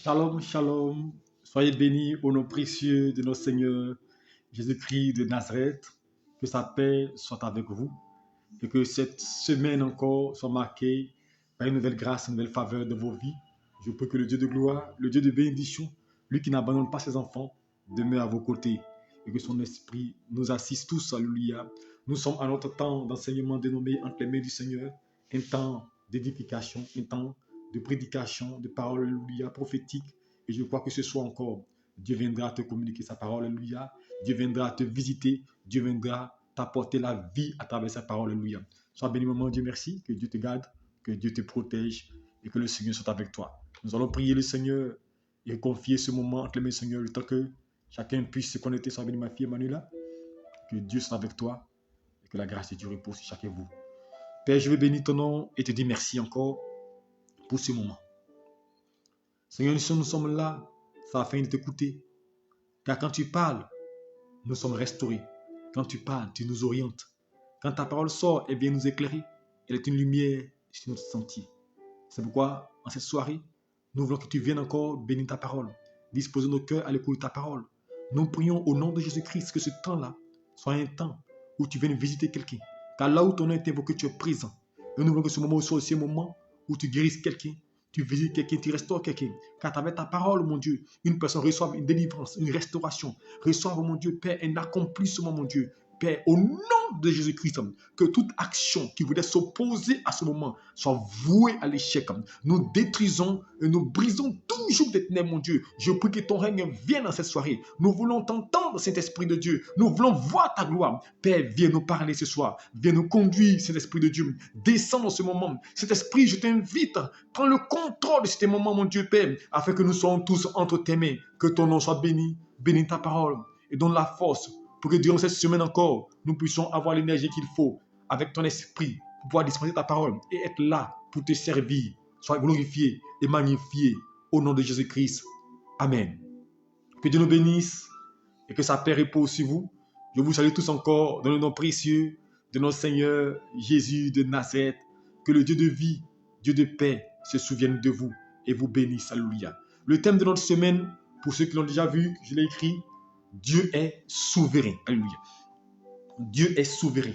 Shalom, shalom. Soyez bénis au nom précieux de notre Seigneur Jésus-Christ de Nazareth. Que sa paix soit avec vous et que cette semaine encore soit marquée par une nouvelle grâce, une nouvelle faveur de vos vies. Je prie que le Dieu de gloire, le Dieu de bénédiction, lui qui n'abandonne pas ses enfants, demeure à vos côtés et que son esprit nous assiste tous. Alléluia. Nous sommes à notre temps d'enseignement dénommé entre les mains du Seigneur, un temps d'édification, un temps de prédication, de parole, alléluia, prophétique. Et je crois que ce soir encore, Dieu viendra te communiquer sa parole, alléluia. Dieu viendra te visiter, Dieu viendra t'apporter la vie à travers sa parole, alléluia. Sois béni, maman, Dieu merci, que Dieu te garde, que Dieu te protège et que le Seigneur soit avec toi. Nous allons prier le Seigneur et confier ce moment entre les mains du Seigneur, le temps que chacun puisse se connecter. Sois béni, ma fille Emmanuela, que Dieu soit avec toi et que la grâce de Dieu repose sur chacun de vous. Père, je veux bénir ton nom et te dire merci encore pour ce moment. Seigneur, nous sommes là, afin de t'écouter. Car quand tu parles, nous sommes restaurés. Quand tu parles, tu nous orientes. Quand ta parole sort, elle vient nous éclairer. Elle est une lumière sur notre sentier. C'est pourquoi, en cette soirée, nous voulons que tu viennes encore bénir ta parole. Disposer nos cœurs à l'écoute de ta parole. Nous prions au nom de Jésus-Christ que ce temps-là soit un temps où tu viennes visiter quelqu'un. Car là où ton nom est invoqué, tu es présent. Et nous voulons que ce moment soit aussi un moment où tu guérisses quelqu'un, tu visites quelqu'un, tu restaures quelqu'un. Car avec ta parole, mon Dieu, une personne reçoit une délivrance, une restauration. Reçoit, mon Dieu, Père, un accomplissement, mon Dieu. Père, au nom de Jésus-Christ, que toute action qui voudrait s'opposer à ce moment soit vouée à l'échec. Nous détruisons et nous brisons toujours des ténèbres, mon Dieu. Je prie que ton règne vienne dans cette soirée. Nous voulons t'entendre, Saint-Esprit de Dieu. Nous voulons voir ta gloire. Père, viens nous parler ce soir. Viens nous conduire, Saint-Esprit de Dieu. Descends dans ce moment. Cet esprit, je t'invite. Prends le contrôle de ce moment, mon Dieu, Père, afin que nous soyons tous entre tes mains. Que ton nom soit béni. Bénis ta parole et donne la force pour que durant cette semaine encore, nous puissions avoir l'énergie qu'il faut avec ton esprit pour pouvoir dispenser ta parole et être là pour te servir. Sois glorifié et magnifié au nom de Jésus-Christ. Amen. Que Dieu nous bénisse et que sa paix repose sur vous. Je vous salue tous encore dans le nom précieux de notre Seigneur Jésus de Nazareth. Que le Dieu de vie, Dieu de paix se souvienne de vous et vous bénisse. Alléluia. Le thème de notre semaine, pour ceux qui l'ont déjà vu, je l'ai écrit, Dieu est souverain. Alléluia. Dieu est souverain.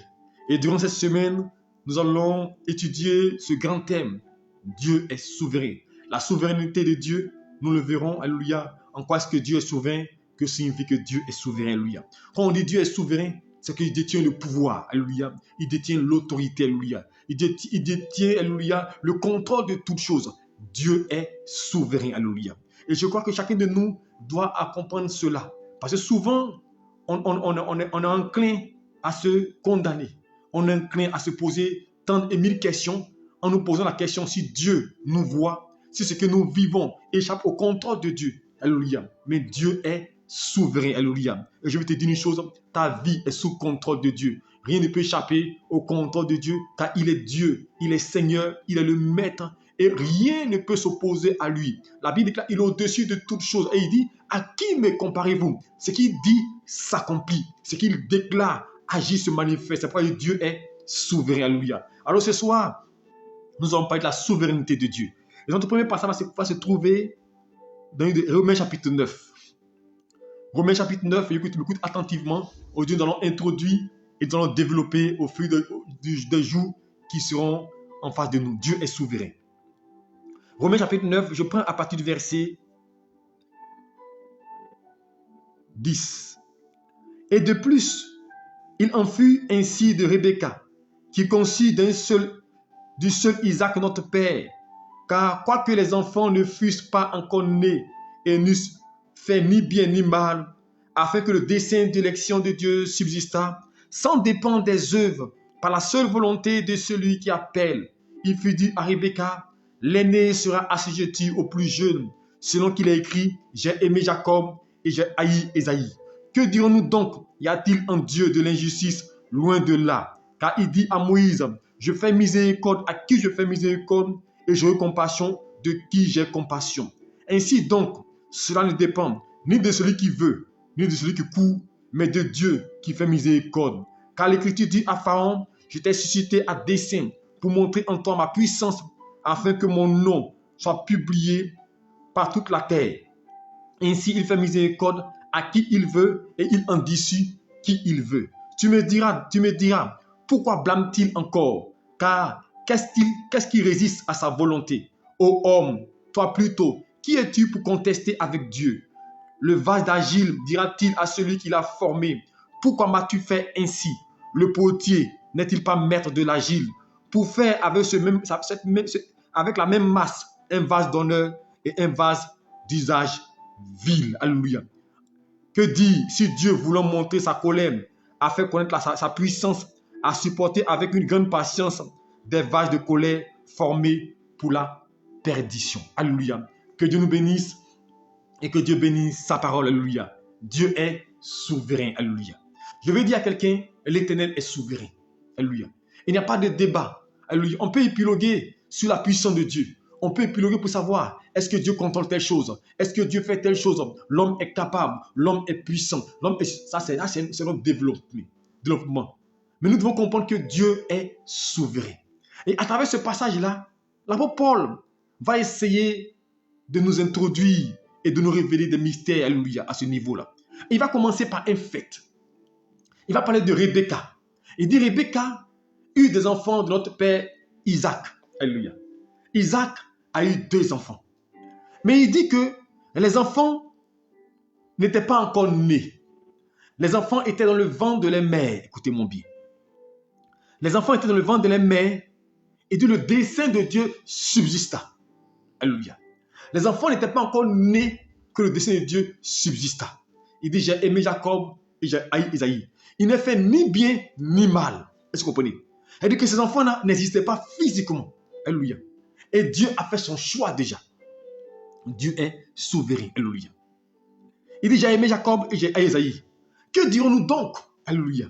Et durant cette semaine, nous allons étudier ce grand thème. Dieu est souverain. La souveraineté de Dieu, nous le verrons. Alléluia. En quoi est-ce que Dieu est souverain? Que signifie que Dieu est souverain? Alléluia. Quand on dit Dieu est souverain, c'est qu'il détient le pouvoir. Alléluia. Il détient l'autorité. Alléluia. Il détient, alléluia, le contrôle de toutes choses. Dieu est souverain. Alléluia. Et je crois que chacun de nous doit comprendre cela. Parce que souvent, on est enclin à se condamner. On est enclin à se poser tant et mille questions en nous posant la question si Dieu nous voit, si ce que nous vivons échappe au contrôle de Dieu. Alléluia. Mais Dieu est souverain. Alléluia. Et je vais te dire une chose, ta vie est sous contrôle de Dieu. Rien ne peut échapper au contrôle de Dieu, car il est Dieu, il est Seigneur, il est le Maître, et rien ne peut s'opposer à lui. La Bible déclare, il est au-dessus de toutes choses. Et il dit, à qui me comparez-vous? Ce qu'il dit s'accomplit. Ce qu'il déclare agit, se manifeste. C'est pourquoi Dieu est souverain. Alléluia. Alors ce soir, nous allons parler de la souveraineté de Dieu. Et notre premier passage va se trouver dans Romains chapitre 9. Romains chapitre 9, écoute attentivement. Aujourd'hui, nous allons introduire et nous allons développer au fil des jours qui seront en face de nous. Dieu est souverain. Romains chapitre 9, je prends à partir du verset 10. Et de plus, il en fut ainsi de Rebecca, qui conçut du seul Isaac notre père. Car quoique les enfants ne fussent pas encore nés et n'eussent fait ni bien ni mal, afin que le dessein d'élection de Dieu subsistât, sans dépendre des œuvres, par la seule volonté de celui qui appelle, il fut dit à Rebecca, l'aîné sera assujetti au plus jeune, selon qu'il est écrit, j'ai aimé Jacob et j'ai haï Ésaïe. Que dirons-nous donc? Y a-t-il en Dieu de l'injustice? Loin de là. Car il dit à Moïse, je fais miséricorde à qui je fais miséricorde et j'aurai compassion de qui j'ai compassion. Ainsi donc, cela ne dépend ni de celui qui veut, ni de celui qui court, mais de Dieu qui fait miséricorde. Car l'Écriture dit à Pharaon, je t'ai suscité à dessein pour montrer en toi ma puissance, afin que mon nom soit publié par toute la terre. Ainsi, il fait miséricorde à qui il veut et il endurcit qui il veut. Tu me diras, pourquoi blâme-t-il encore? Car qu'est-ce qui résiste à sa volonté? Ô homme, toi plutôt, qui es-tu pour contester avec Dieu? Le vase d'argile dira-t-il à celui qui l'a formé, pourquoi m'as-tu fait ainsi? Le potier n'est-il pas maître de l'argile pour faire avec la même masse un vase d'honneur et un vase d'usage vil? Alléluia. Que dire si Dieu, voulant montrer sa colère, a fait connaître sa puissance, a supporté avec une grande patience des vases de colère formés pour la perdition? Alléluia. Que Dieu nous bénisse et que Dieu bénisse sa parole. Alléluia. Dieu est souverain. Alléluia. Je veux dire à quelqu'un, l'Éternel est souverain. Alléluia. Il n'y a pas de débat. Alléluia. On peut épiloguer sur la puissance de Dieu. On peut épiloguer pour savoir, est-ce que Dieu contrôle telle chose? Est-ce que Dieu fait telle chose? L'homme est capable, l'homme est puissant. Ça, c'est notre développement. Mais nous devons comprendre que Dieu est souverain. Et à travers ce passage-là, l'apôtre Paul va essayer de nous introduire et de nous révéler des mystères, alléluia, à ce niveau-là. Il va commencer par un fait. Il va parler de Rebecca. Il dit, Rebecca eut des enfants de notre père Isaac. Alléluia. Isaac a eu 2 enfants. Mais il dit que les enfants n'étaient pas encore nés. Les enfants étaient dans le ventre de leur mère. Écoutez-moi bien. Les enfants étaient dans le ventre de leur mère et dit le dessein de Dieu subsista. Alléluia. Les enfants n'étaient pas encore nés que le dessein de Dieu subsista. Il dit, j'ai aimé Jacob et j'ai haï Isaïe. Il ne fait ni bien ni mal. Est-ce que vous comprenez? Il dit que ces enfants-là n'existaient pas physiquement. Alléluia. Et Dieu a fait son choix déjà. Dieu est souverain. Alléluia. Il dit, j'ai aimé Jacob et j'ai haï Isaïe. Que dirons-nous donc? Alléluia.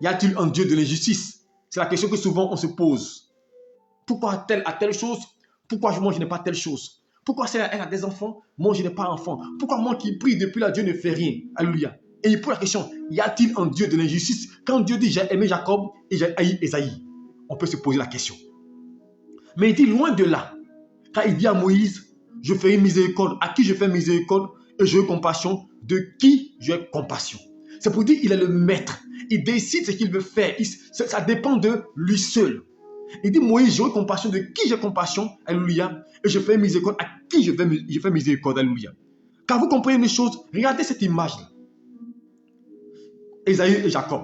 Y a-t-il un Dieu de l'injustice? C'est la question que souvent on se pose. Pourquoi tel a telle chose? Pourquoi moi je n'ai pas telle chose? Pourquoi elle a des enfants? Moi je n'ai pas d'enfants. Pourquoi moi qui prie depuis là, Dieu ne fait rien? Alléluia. Et il pose la question, y a-t-il un Dieu de l'injustice? Quand Dieu dit, j'ai aimé Jacob et j'ai haï Isaïe, on peut se poser la question. Mais il dit, loin de là, quand il dit à Moïse, je ferai miséricorde, à qui je fais miséricorde et j'aurai compassion, de qui j'ai compassion. C'est pour dire qu'il est le maître. Il décide ce qu'il veut faire. Ça dépend de lui seul. Il dit, Moïse, j'aurai compassion de qui j'ai compassion, alléluia, et je fais miséricorde à qui je fais miséricorde, alléluia. Quand vous comprenez les choses, regardez cette image-là. Esaü et Jacob.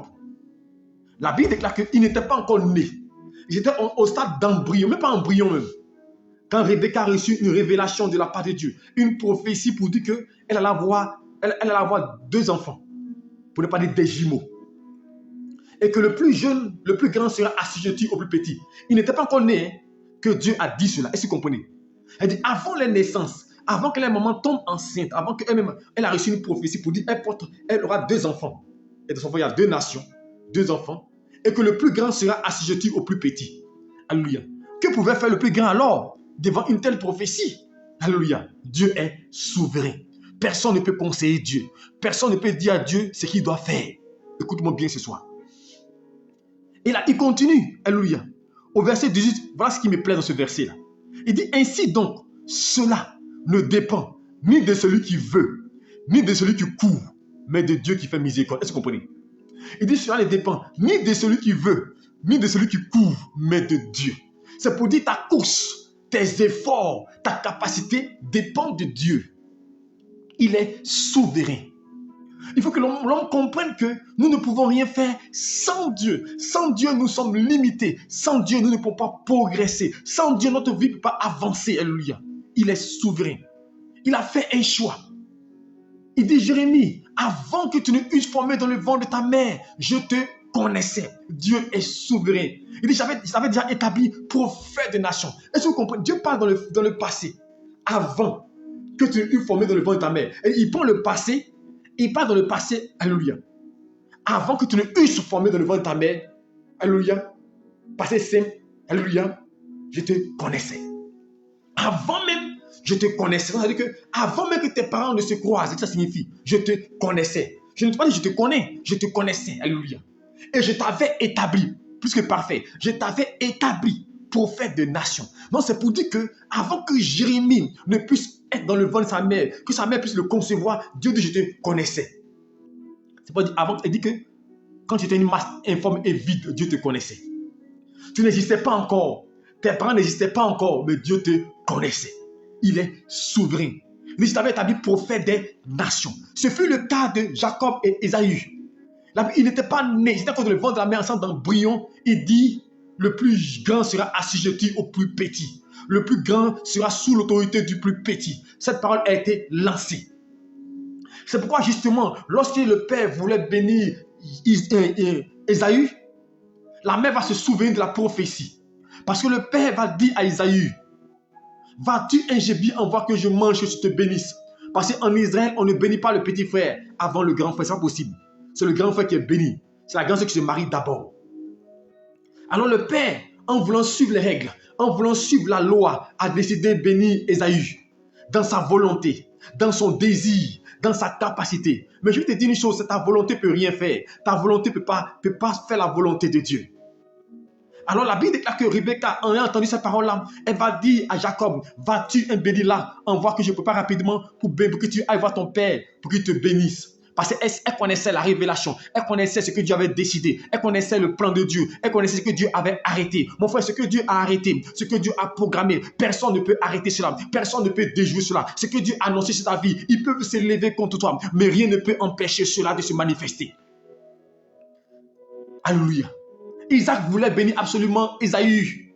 La Bible déclare qu'ils n'étaient pas encore nés. Ils étaient au stade d'embryon, même pas embryon même. Quand Rebecca a reçu une révélation de la part de Dieu, une prophétie pour dire qu'elle allait avoir 2 enfants, pour ne pas dire des jumeaux. Et que le plus jeune, le plus grand sera assujetti au plus petit. Il n'était pas encore né, hein, que Dieu a dit cela. Est-ce que vous comprenez? Elle dit, avant la naissance, avant que la maman tombe enceinte, avant qu'elle-même elle a reçu une prophétie pour dire elle aura 2 enfants. Et de son enfant, il y a 2 nations, 2 enfants. Et que le plus grand sera assujetti au plus petit. Alléluia. Que pouvait faire le plus grand alors devant une telle prophétie? Alléluia. Dieu est souverain. Personne ne peut conseiller Dieu. Personne ne peut dire à Dieu ce qu'il doit faire. Écoute-moi bien ce soir. Et là, il continue. Alléluia. Au verset 18, voilà ce qui me plaît dans ce verset-là. Il dit, ainsi donc, cela ne dépend ni de celui qui veut, ni de celui qui court, mais de Dieu qui fait miséricorde. Est-ce que vous comprenez? Il dit, cela ne dépend ni de celui qui veut, ni de celui qui court, mais de Dieu. C'est pour dire ta course, tes efforts, ta capacité dépendent de Dieu. Il est souverain. Il faut que l'homme comprenne que nous ne pouvons rien faire sans Dieu. Sans Dieu, nous sommes limités. Sans Dieu, nous ne pouvons pas progresser. Sans Dieu, notre vie ne peut pas avancer. Alléluia. Il est souverain. Il a fait un choix. Il dit, Jérémie, avant que tu ne eusses formé dans le ventre de ta mère, je te connaissais. Dieu est souverain. Il dit, j'avais déjà établi prophète des nations. Est-ce que vous comprenez? Dieu parle dans le passé. Avant que tu ne eusses formé dans le ventre de ta mère. Et il prend le passé. Il parle dans le passé, alléluia. Avant que tu ne eusses formé dans le ventre de ta mère, alléluia, passé simple, alléluia, je te connaissais. Avant même, je te connaissais. C'est-à-dire que avant même que tes parents ne se croisent, ça signifie, je te connaissais. Je ne te pas dit je te connais, je te connaissais, alléluia. Et je t'avais établi, plus que parfait, je t'avais établi prophète de nation. Donc c'est pour dire que avant que Jérémie ne puisse être dans le ventre de sa mère, que sa mère puisse le concevoir, Dieu dit, je te connaissais. C'est pas dit avant, il dit que quand tu étais une masse informe et vide, Dieu te connaissait. Tu n'existais pas encore. Tes parents n'existaient pas encore, mais Dieu te connaissait. Il est souverain. Il t'avait établi prophète des nations. Ce fut le cas de Jacob et Ésaü. Il n'était pas né, c'était quand le ventre de la mère enceinte d'embryon. Il dit, le plus grand sera assujetti au plus petit. Le plus grand sera sous l'autorité du plus petit. Cette parole a été lancée. C'est pourquoi justement, lorsque le père voulait bénir Ésaü, la mère va se souvenir de la prophétie. Parce que le père va dire à Ésaü, vas-tu ingébier en voir que je mange, que je te bénisse? Parce qu'en Israël, on ne bénit pas le petit frère avant le grand frère, c'est pas possible. C'est le grand frère qui est béni. C'est la grande sœur qui se marie d'abord. Alors le père, en voulant suivre les règles, en voulant suivre la loi, a décidé de bénir Ésaü dans sa volonté, dans son désir, dans sa capacité. Mais je vais te dire une chose, ta volonté ne peut rien faire. Ta volonté ne peut pas faire la volonté de Dieu. Alors la Bible déclare que Rebecca, en ayant entendu cette parole-là, elle va dire à Jacob, vas-tu bénir là, en voir que je prépare rapidement pour que tu ailles voir ton père, pour qu'il te bénisse. Parce qu'elle connaissait la révélation, elle connaissait ce que Dieu avait décidé, elle connaissait le plan de Dieu, elle connaissait ce que Dieu avait arrêté. Mon frère, ce que Dieu a arrêté, ce que Dieu a programmé, personne ne peut arrêter cela, personne ne peut déjouer cela. Ce que Dieu a annoncé sur ta vie, ils peuvent se lever contre toi, mais rien ne peut empêcher cela de se manifester. Alléluia. Isaac voulait bénir absolument Ésaü.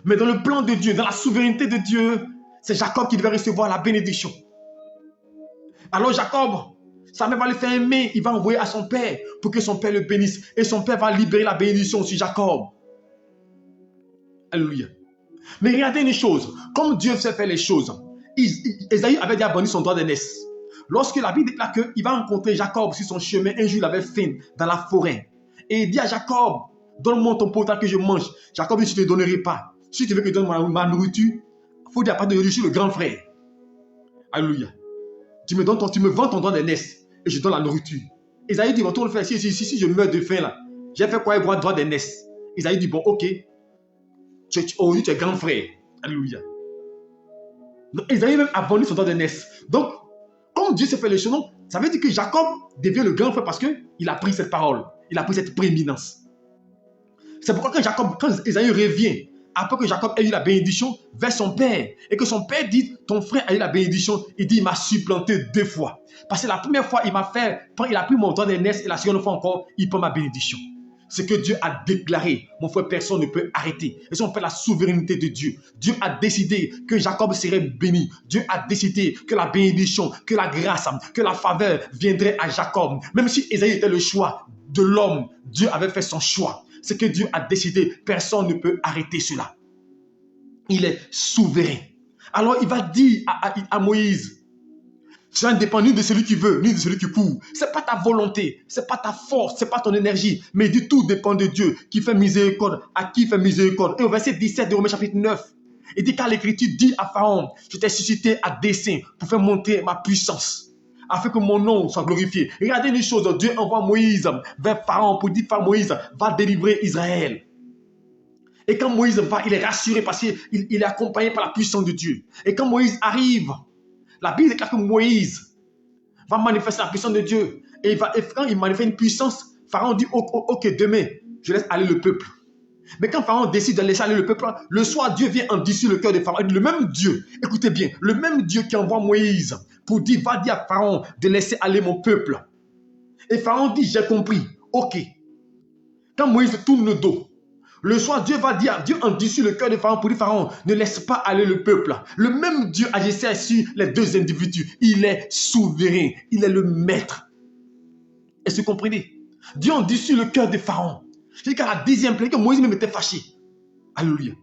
Mais dans le plan de Dieu, dans la souveraineté de Dieu, c'est Jacob qui devait recevoir la bénédiction. Alors Jacob, sa mère va lui faire aimer, il va envoyer à son père pour que son père le bénisse. Et son père va libérer la bénédiction sur Jacob. Alléluia. Mais regardez une chose, comme Dieu sait faire les choses, Ésaü avait déjà abandonné son droit d'aînesse. Lorsque la Bible déclare qu'il va rencontrer Jacob sur son chemin, un jour il avait faim dans la forêt. Et il dit à Jacob, donne-moi ton potage que je mange. Jacob dit, je ne te donnerai pas. Si tu veux que je donne ma nourriture, il faut dire à part de je suis le grand frère. Alléluia. Tu me vends ton droit d'aînesse et je donne la nourriture. Ésaü dit, retourne faire. Si je meurs de faim là, j'ai fait quoi avoir droit d'aînesse? Ésaü dit, bon, ok. Aujourd'hui, tu es grand frère. Alléluia. Donc, Ésaü même a vendu son droit d'aînesse. Donc, comme Dieu s'est fait les choses, ça veut dire que Jacob devient le grand frère parce qu'il a pris cette parole. Il a pris cette prééminence. C'est pourquoi quand Ésaü revient, après que Jacob ait eu la bénédiction vers son père, et que son père dit, ton frère a eu la bénédiction, il dit, il m'a supplanté 2 fois. Parce que la première fois, il a pris mon droit d'aînesse, et la seconde fois encore, il prend ma bénédiction. Ce que Dieu a déclaré, mon frère, personne ne peut arrêter. Et si on fait la souveraineté de Dieu, Dieu a décidé que Jacob serait béni. Dieu a décidé que la bénédiction, que la grâce, que la faveur viendrait à Jacob. Même si Ésaü était le choix de l'homme, Dieu avait fait son choix. Ce que Dieu a décidé, personne ne peut arrêter cela. Il est souverain. Alors il va dire à Moïse, cela ne dépend ni de celui qui veut, ni de celui qui court. Ce n'est pas ta volonté, ce n'est pas ta force, ce n'est pas ton énergie. Mais il dit tout dépend de Dieu qui fait miséricorde, à qui fait miséricorde. Et au verset 17 de Romains chapitre 9, il dit car l'Écriture dit à Pharaon, je t'ai suscité à dessein pour faire monter ma puissance, afin que mon nom soit glorifié. Regardez une chose, Dieu envoie Moïse vers Pharaon pour dire par Moïse va délivrer Israël. Et quand Moïse va, il est rassuré parce qu'il est accompagné par la puissance de Dieu. Et quand Moïse arrive, la Bible déclare que Moïse va manifester la puissance de Dieu. Et quand il manifeste une puissance, Pharaon dit ok, demain, je laisse aller le peuple. Mais quand Pharaon décide de laisser aller le peuple, le soir, Dieu vient endurcir le cœur de Pharaon. Le même Dieu, écoutez bien, le même Dieu qui envoie Moïse pour dire, va dire à Pharaon de laisser aller mon peuple. Et Pharaon dit, j'ai compris, ok. Quand Moïse tourne le dos, le soir, Dieu va dire, Dieu endurcit le cœur de Pharaon pour dire, Pharaon, ne laisse pas aller le peuple. Le même Dieu agissait sur les 2 individus. Il est souverain, il est le maître. Est-ce que vous comprenez? Dieu endurcit le cœur de Pharaon. C'est qu'à la 10e plaie, que Moïse même était fâché. Alléluia.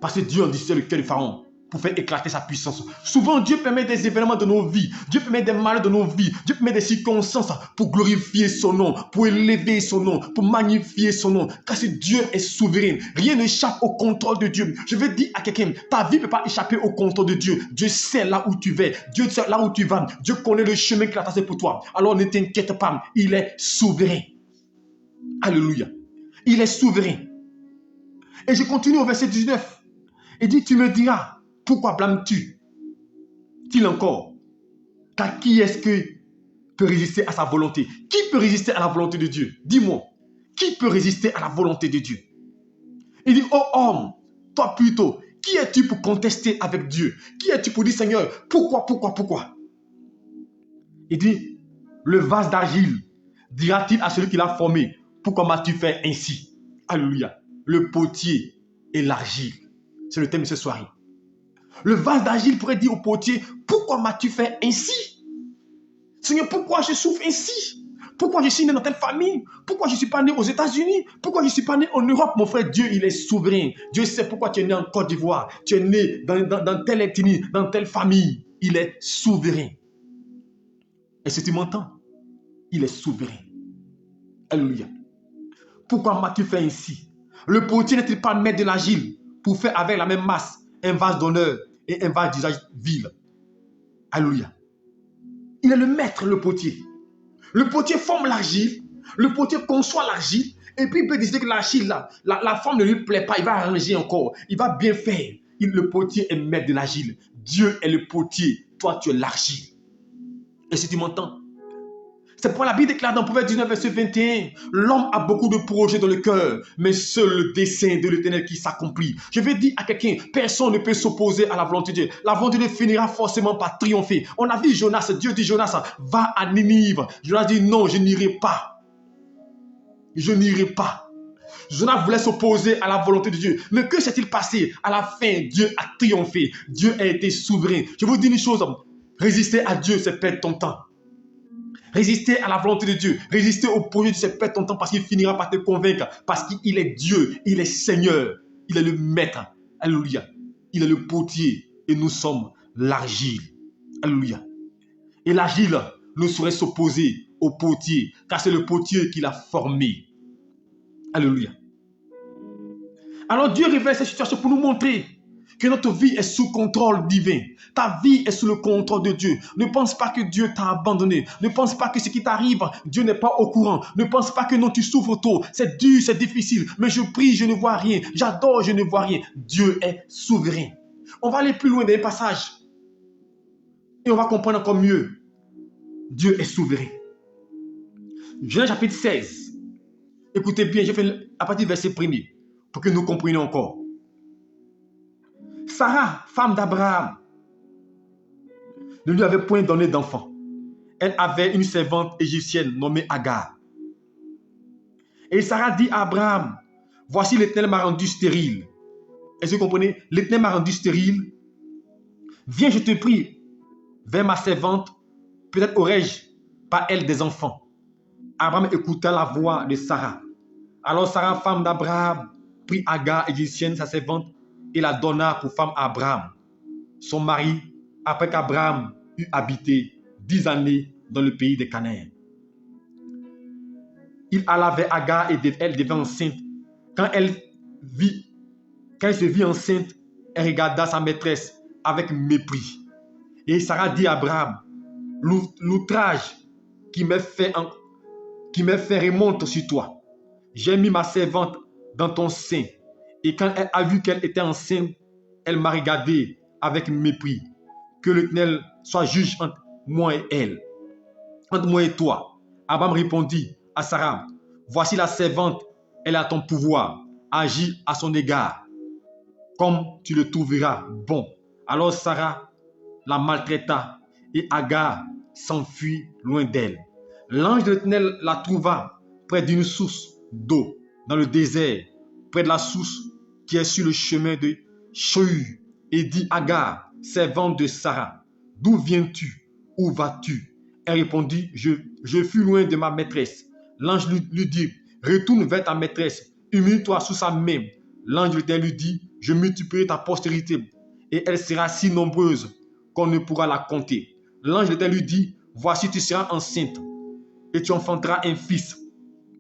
Parce que Dieu endurcit le cœur de Pharaon pour faire éclater sa puissance. Souvent, Dieu permet des événements de nos vies. Dieu permet des malheurs de nos vies. Dieu permet des circonstances pour glorifier son nom, pour élever son nom, pour magnifier son nom. Car ce Dieu est souverain. Rien n'échappe au contrôle de Dieu. Je veux dire à quelqu'un, ta vie ne peut pas échapper au contrôle de Dieu. Dieu sait là où tu vas. Dieu sait là où tu vas. Dieu connaît le chemin qu'il a tracé pour toi. Alors ne t'inquiète pas. Il est souverain. Alléluia. Il est souverain. Et je continue au verset 19. Il dit, tu me diras, Pourquoi blâmes-tu-t-il encore? Car qui est-ce que peut résister à sa volonté? Qui peut résister à la volonté de Dieu? Dis-moi, qui peut résister à la volonté de Dieu? Il dit, oh homme, toi plutôt, qui es-tu pour contester avec Dieu? Qui es-tu pour dire, Seigneur, pourquoi? Il dit, le vase d'argile dira-t-il à celui qui l'a formé, pourquoi m'as-tu fait ainsi? Alléluia. Le potier et l'argile. C'est le thème de ce soir. Le vase d'argile pourrait dire au potier, pourquoi m'as-tu fait ainsi? Seigneur, pourquoi je souffre ainsi? Pourquoi je suis né dans telle famille? Pourquoi je ne suis pas né aux États-Unis? Pourquoi je ne suis pas né en Europe? Mon frère, Dieu, il est souverain. Dieu sait pourquoi tu es né en Côte d'Ivoire. Tu es né dans telle ethnie, dans telle famille. Il est souverain. Et si tu m'entends, il est souverain. Alléluia. Pourquoi m'as-tu fait ainsi? Le potier n'est-il pas maître de l'argile pour faire avec la même masse un vase d'honneur et un vase d'usage vil? Alléluia. Il est le maître, le potier. Le potier forme l'argile, le potier conçoit l'argile, et puis il peut décider que l'argile, la forme ne lui plaît pas, il va arranger encore, il va bien faire. Le potier est maître de l'argile. Dieu est le potier, toi tu es l'argile. Et si tu m'entends, c'est pourquoi la Bible déclare dans Proverbe 19, verset 21, l'homme a beaucoup de projets dans le cœur, mais seul le dessein de l'Éternel qui s'accomplit. Je vais dire à quelqu'un, personne ne peut s'opposer à la volonté de Dieu. La volonté de Dieu finira forcément par triompher. On a vu Jonas, Dieu dit Jonas, va à Ninive. Jonas dit non, je n'irai pas. Je n'irai pas. Jonas voulait s'opposer à la volonté de Dieu. Mais que s'est-il passé? À la fin, Dieu a triomphé. Dieu a été souverain. Je vous dis une chose, résister à Dieu, c'est perdre ton temps. Résister à la volonté de Dieu, résister au projet de Dieu, c'est perdre ton temps parce qu'il finira par te convaincre, parce qu'il est Dieu, il est Seigneur, il est le maître. Alléluia. Il est le potier et nous sommes l'argile. Alléluia. Et l'argile ne saurait s'opposer au potier, car c'est le potier qui l'a formé. Alléluia. Alors Dieu révèle cette situation pour nous montrer que notre vie est sous contrôle divin. Ta vie est sous le contrôle de Dieu. Ne pense pas que Dieu t'a abandonné. Ne pense pas que ce qui t'arrive, Dieu n'est pas au courant. Ne pense pas que non, tu souffres trop. C'est dur, c'est difficile. Mais je prie, je ne vois rien. J'adore, je ne vois rien. Dieu est souverain. On va aller plus loin dans les passages. Et on va comprendre encore mieux. Dieu est souverain. Genèse chapitre 16. Écoutez bien, je fais à partir du verset 1er pour que nous comprenions encore. Sarah, femme d'Abraham, ne lui avait point donné d'enfant. Elle avait une servante égyptienne nommée Agar. Et Sarah dit à Abraham, voici l'Éternel m'a rendu stérile. Est-ce que vous comprenez? L'Éternel m'a rendu stérile. Viens, je te prie, vers ma servante, peut-être aurais-je par elle des enfants. Abraham écouta la voix de Sarah. Alors Sarah, femme d'Abraham, prit Agar, égyptienne, sa servante, et la donna pour femme à Abraham, son mari, après qu'Abraham eut habité 10 années dans le pays de Canaan. Il alla vers Agar et elle devint enceinte. Quand elle se vit enceinte, elle regarda sa maîtresse avec mépris. Et Sarah dit à Abraham, l'outrage qui m'est fait remonte sur toi. J'ai mis ma servante dans ton sein. Et quand elle a vu qu'elle était enceinte, elle m'a regardé avec mépris. Que l'Éternel soit juge entre moi et elle, entre moi et toi. Abraham répondit à Sarah, voici la servante, elle a ton pouvoir. Agis à son égard, comme tu le trouveras bon. Alors Sarah la maltraita et Agar s'enfuit loin d'elle. L'ange de l'Éternel la trouva près d'une source d'eau dans le désert, près de la source qui est sur le chemin de Shur, et dit Agar, servante de Sarah, d'où viens-tu? Où vas-tu? Elle répondit, je fus loin de ma maîtresse. L'ange lui dit, retourne vers ta maîtresse, humilie-toi sous sa main. L'ange de l'Éternel lui dit, je multiplierai ta postérité, et elle sera si nombreuse qu'on ne pourra la compter. L'ange de l'Éternel lui dit, voici tu seras enceinte, et tu enfanteras un fils,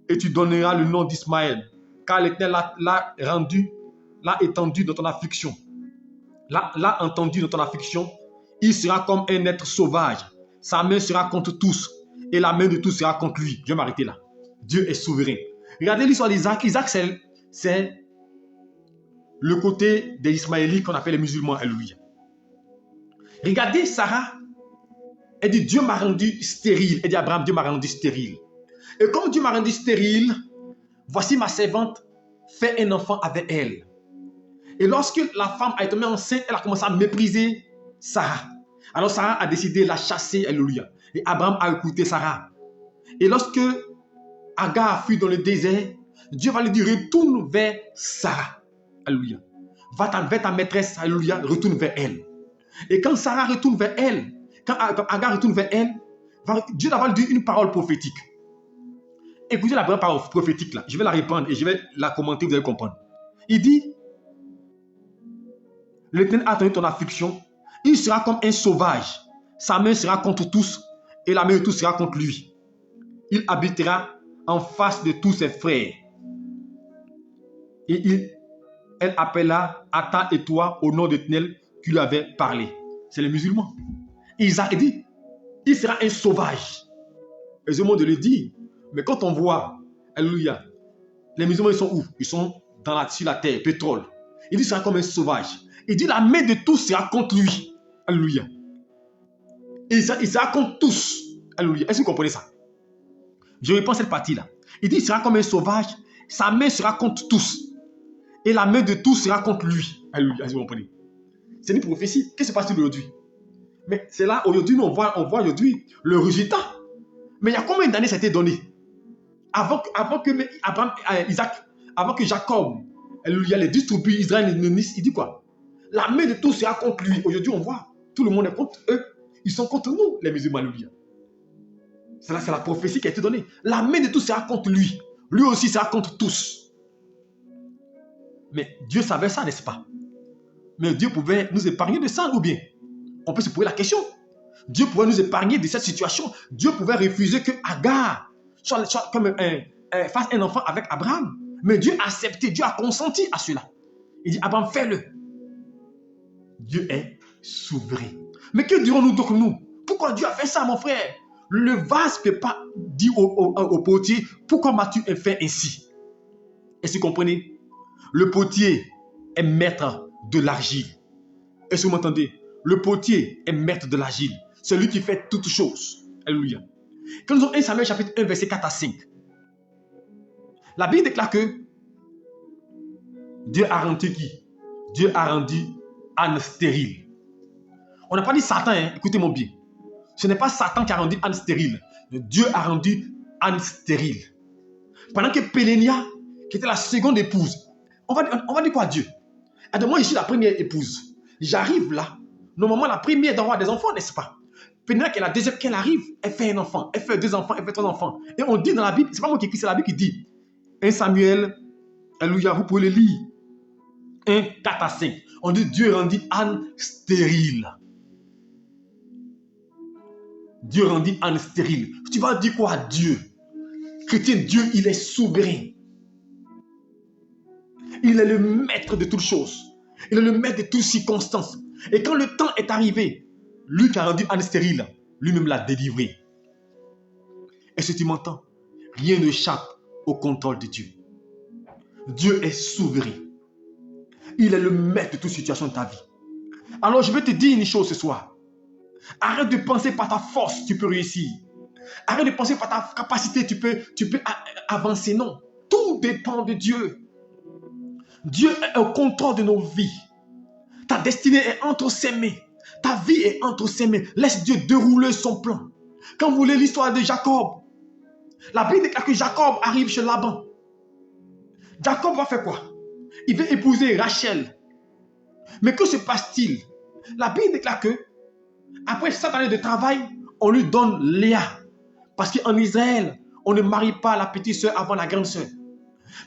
et tu donneras le nom d'Ismaël, car l'Éternel l'a étendu dans ton affliction. L'a entendu dans ton affliction. Il sera comme un être sauvage. Sa main sera contre tous, et la main de tous sera contre lui. Je vais m'arrêter là. Dieu est souverain. Regardez l'histoire d'Isaac. Isaac, c'est le côté des Ismaélites qu'on appelle les musulmans. Alléluia. Regardez Sarah, elle dit Dieu m'a rendu stérile. Elle dit Abraham, Dieu m'a rendu stérile. Et comme Dieu m'a rendu stérile, voici ma servante fait un enfant avec elle. Et lorsque la femme a été tombée enceinte, elle a commencé à mépriser Sarah. Alors Sarah a décidé de la chasser, alléluia. Et Abraham a écouté Sarah. Et lorsque Agar fut dans le désert, Dieu va lui dire retourne vers Sarah, alléluia. Va vers ta maîtresse, alléluia, retourne vers elle. Et quand Sarah retourne vers elle, quand Agar retourne vers elle, Dieu va lui dire une parole prophétique. Écoutez la vraie parole prophétique là. Je vais la répandre et je vais la commenter, vous allez comprendre. Il dit, l'Éternel a entendu ton affliction, il sera comme un sauvage. Sa main sera contre tous et la main de tous sera contre lui. Il habitera en face de tous ses frères. Et elle appela Ata et toi au nom de l'Éternel qui lui avait parlé. C'est les musulmans. Isaac dit, il sera un sauvage. Et ce mot de le dire. Mais quand on voit, alléluia, les musulmans ils sont où? Ils sont sur la terre, pétrole. Il dit il sera comme un sauvage. Il dit la main de tous sera contre lui. Alléluia. Et il sera contre tous. Alléluia. Est-ce que vous comprenez ça? Je reprends cette partie-là. Il dit il sera comme un sauvage. Sa main sera contre tous. Et la main de tous sera contre lui. Alléluia. Est-ce que vous comprenez? C'est une prophétie. Qu'est-ce qui se passe aujourd'hui? Mais c'est là, aujourd'hui, on voit aujourd'hui le résultat. Mais il y a combien d'années ça a été donné? Avant que Abraham, Isaac, avant que Jacob, alléluia, les distribue Israël, il dit quoi? La main de tous sera contre lui. Aujourd'hui, on voit, tout le monde est contre eux. Ils sont contre nous, les musulmans, alléluia. C'est la prophétie qui a été donnée. La main de tous sera contre lui. Lui aussi sera contre tous. Mais Dieu savait ça, n'est-ce pas? Mais Dieu pouvait nous épargner de ça ou bien? On peut se poser la question. Dieu pouvait nous épargner de cette situation. Dieu pouvait refuser que Agar soit comme fasse un enfant avec Abraham. Mais Dieu a accepté, Dieu a consenti à cela. Il dit, Abraham, fais-le. Dieu est souverain. Mais que dirons-nous donc nous? Pourquoi Dieu a fait ça, mon frère? Le vase ne peut pas dire au potier, pourquoi m'as-tu fait ainsi? Est-ce que vous comprenez? Le potier est maître de l'argile. Est-ce que vous m'entendez? Le potier est maître de l'argile. C'est lui qui fait toutes choses. Alléluia. Quand nous avons 1 Samuel chapitre 1, verset 4 à 5, la Bible déclare que Dieu a rendu qui? Dieu a rendu Anne stérile. On n'a pas dit Satan, hein? Écoutez-moi bien. Ce n'est pas Satan qui a rendu Anne stérile. Dieu a rendu Anne stérile. Pendant que Pélénia, qui était la seconde épouse, on va dire quoi à Dieu? Moi, je suis la première épouse. J'arrive là. Normalement, la première doit avoir des enfants, n'est-ce pas? Pélénia, qui est la deuxième, qu'elle arrive, elle fait un enfant, elle fait 2 enfants, elle fait 3 enfants. Et on dit dans la Bible, c'est pas moi qui écris, c'est la Bible qui dit. 1 Samuel, alléluia, vous pouvez le lire. 1, 4 à 5. On dit Dieu rendit Anne stérile. Dieu rendit Anne stérile. Tu vas dire quoi à Dieu? Chrétien, Dieu, il est souverain. Il est le maître de toutes choses. Il est le maître de toutes circonstances. Et quand le temps est arrivé, lui qui a rendu Anne stérile, lui-même l'a délivré. Est-ce que tu m'entends? Rien n'échappe au contrôle de Dieu. Dieu est souverain. Il est le maître de toute situation de ta vie. Alors je vais te dire une chose ce soir. Arrête de penser par ta force, tu peux réussir. Arrête de penser par ta capacité, tu peux avancer. Non, tout dépend de Dieu. Dieu est au contrôle de nos vies. Ta destinée est entre ses mains. Ta vie est entre ses mains. Laisse Dieu dérouler son plan. Quand vous lisez l'histoire de Jacob, la Bible déclare que Jacob arrive chez Laban. Jacob va faire quoi? Il veut épouser Rachel. Mais que se passe-t-il? La Bible déclare que après 7 années de travail, on lui donne Léa. Parce qu'en Israël, on ne marie pas la petite soeur avant la grande soeur.